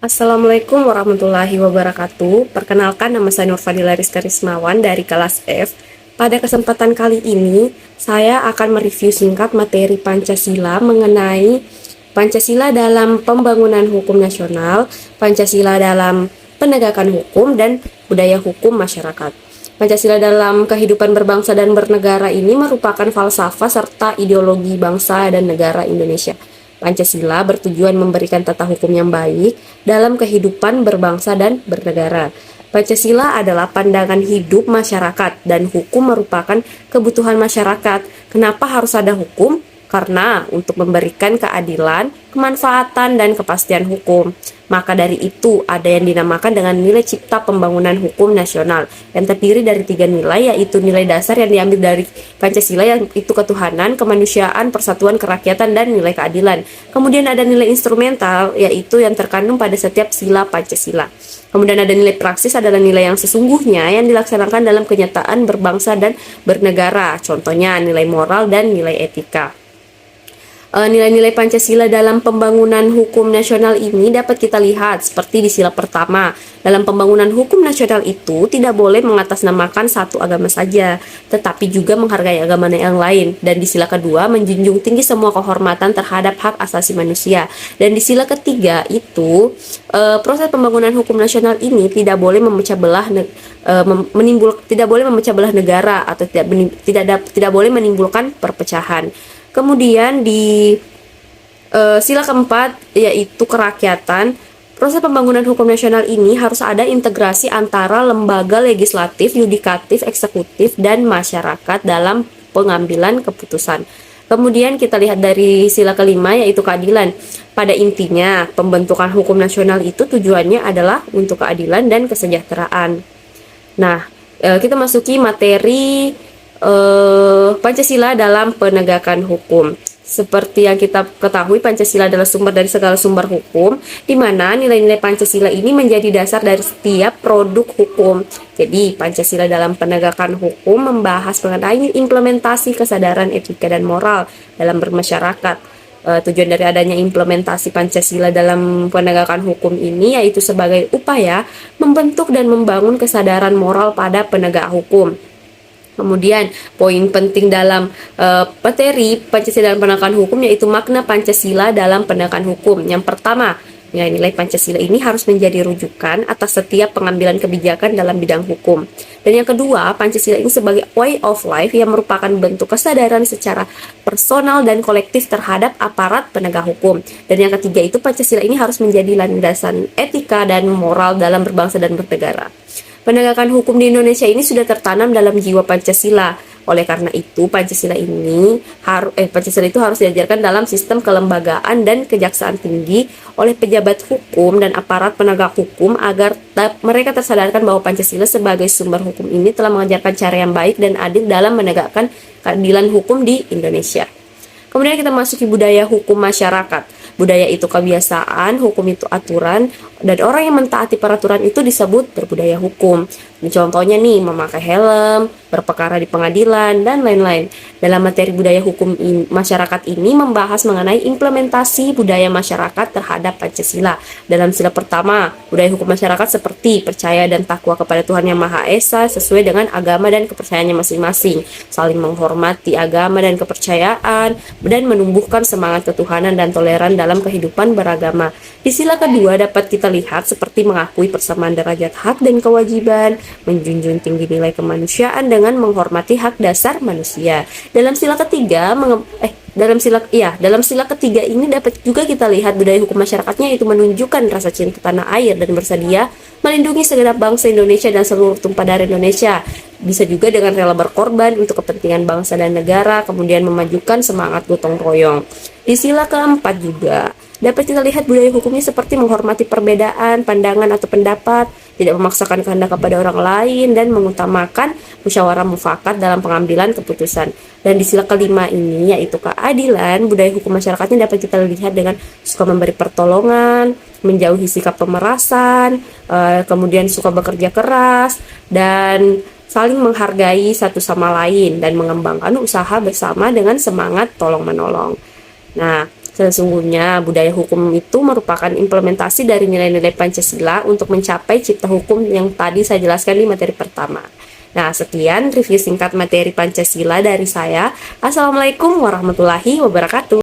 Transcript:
Assalamualaikum warahmatullahi wabarakatuh. Perkenalkan, nama saya Nurfadila Rizka Rismawan dari kelas F. Pada kesempatan kali ini, saya akan mereview singkat materi Pancasila mengenai Pancasila dalam pembangunan hukum nasional, Pancasila dalam penegakan hukum, dan budaya hukum masyarakat. Pancasila dalam kehidupan berbangsa dan bernegara ini merupakan falsafah serta ideologi bangsa dan negara Indonesia. Pancasila bertujuan memberikan tata hukum yang baik dalam kehidupan berbangsa dan bernegara. Pancasila adalah pandangan hidup masyarakat dan hukum merupakan kebutuhan masyarakat. Kenapa harus ada hukum? Karena untuk memberikan keadilan, kemanfaatan, dan kepastian hukum. Maka dari itu ada yang dinamakan dengan nilai cipta pembangunan hukum nasional yang terdiri dari 3 nilai, yaitu nilai dasar yang diambil dari Pancasila, yang itu ketuhanan, kemanusiaan, persatuan, kerakyatan, dan nilai keadilan. Kemudian ada nilai instrumental, yaitu yang terkandung pada setiap sila Pancasila. Kemudian ada nilai praksis, adalah nilai yang sesungguhnya yang dilaksanakan dalam kenyataan berbangsa dan bernegara. Contohnya nilai moral dan nilai etika. Nilai-nilai Pancasila dalam pembangunan hukum nasional ini dapat kita lihat seperti di sila pertama. Dalam pembangunan hukum nasional itu tidak boleh mengatasnamakan satu agama saja, tetapi juga menghargai agama yang lain. Dan di sila kedua, menjunjung tinggi semua kehormatan terhadap hak asasi manusia. Dan di sila ketiga itu, proses pembangunan hukum nasional ini tidak boleh memecah belah tidak boleh memecah belah negara atau tidak boleh menimbulkan perpecahan. Kemudian di sila keempat, yaitu kerakyatan, proses pembangunan hukum nasional ini harus ada integrasi antara lembaga legislatif, yudikatif, eksekutif, dan masyarakat dalam pengambilan keputusan. Kemudian kita lihat dari sila kelima, yaitu keadilan. Pada intinya, pembentukan hukum nasional itu tujuannya adalah untuk keadilan dan kesejahteraan. Nah, kita masuki materi Pancasila dalam penegakan hukum. Seperti yang kita ketahui, Pancasila adalah sumber dari segala sumber hukum, di mana nilai-nilai Pancasila ini menjadi dasar dari setiap produk hukum. Jadi, Pancasila dalam penegakan hukum membahas mengenai implementasi kesadaran etika dan moral dalam bermasyarakat. Tujuan dari adanya implementasi Pancasila dalam penegakan hukum ini yaitu sebagai upaya membentuk dan membangun kesadaran moral pada penegak hukum. Kemudian poin penting dalam materi Pancasila dalam penegakan hukum yaitu makna Pancasila dalam penegakan hukum. Yang pertama, nilai-nilai Pancasila ini harus menjadi rujukan atas setiap pengambilan kebijakan dalam bidang hukum. Dan yang kedua, Pancasila ini sebagai way of life yang merupakan bentuk kesadaran secara personal dan kolektif terhadap aparat penegak hukum. Dan yang ketiga itu, Pancasila ini harus menjadi landasan etika dan moral dalam berbangsa dan bernegara. Penegakan hukum di Indonesia ini sudah tertanam dalam jiwa Pancasila. Oleh karena itu, Pancasila itu harus diajarkan dalam sistem kelembagaan dan kejaksaan tinggi oleh pejabat hukum dan aparat penegak hukum agar mereka tersadarkan bahwa Pancasila sebagai sumber hukum ini telah mengajarkan cara yang baik dan adil dalam menegakkan keadilan hukum di Indonesia. Kemudian kita masuki budaya hukum masyarakat. Budaya itu kebiasaan, hukum itu aturan, dan orang yang mentaati peraturan itu disebut berbudaya hukum. Contohnya nih, memakai helm, berperkara di pengadilan, dan lain-lain. Dalam materi budaya hukum masyarakat ini membahas mengenai implementasi budaya masyarakat terhadap Pancasila. Dalam sila pertama, budaya hukum masyarakat seperti percaya dan takwa kepada Tuhan Yang Maha Esa sesuai dengan agama dan kepercayaannya masing-masing, saling menghormati agama dan kepercayaan, dan menumbuhkan semangat ketuhanan dan toleran dalam kehidupan beragama. Di sila kedua dapat kita lihat seperti mengakui persamaan derajat hak dan kewajiban, menjunjung tinggi nilai kemanusiaan dengan menghormati hak dasar manusia. Dalam sila ketiga dalam sila ketiga ini dapat juga kita lihat budaya hukum masyarakatnya itu menunjukkan rasa cinta tanah air dan bersedia melindungi segenap bangsa Indonesia dan seluruh tumpah darah Indonesia. Bisa juga dengan rela berkorban untuk kepentingan bangsa dan negara, kemudian memajukan semangat gotong royong. Di sila keempat juga dapat kita lihat budaya hukumnya seperti menghormati perbedaan, pandangan atau pendapat, tidak memaksakan kehendak kepada orang lain, dan mengutamakan musyawarah mufakat dalam pengambilan keputusan. Dan di sila kelima ini yaitu keadilan, budaya hukum masyarakatnya dapat kita lihat dengan suka memberi pertolongan, menjauhi sikap pemerasan, kemudian suka bekerja keras, dan saling menghargai satu sama lain, dan mengembangkan usaha bersama dengan semangat tolong-menolong. Nah, Sesungguhnya budaya hukum itu merupakan implementasi dari nilai-nilai Pancasila untuk mencapai cipta hukum yang tadi saya jelaskan di materi pertama. Nah, sekian review singkat materi Pancasila dari saya. Assalamualaikum warahmatullahi wabarakatuh.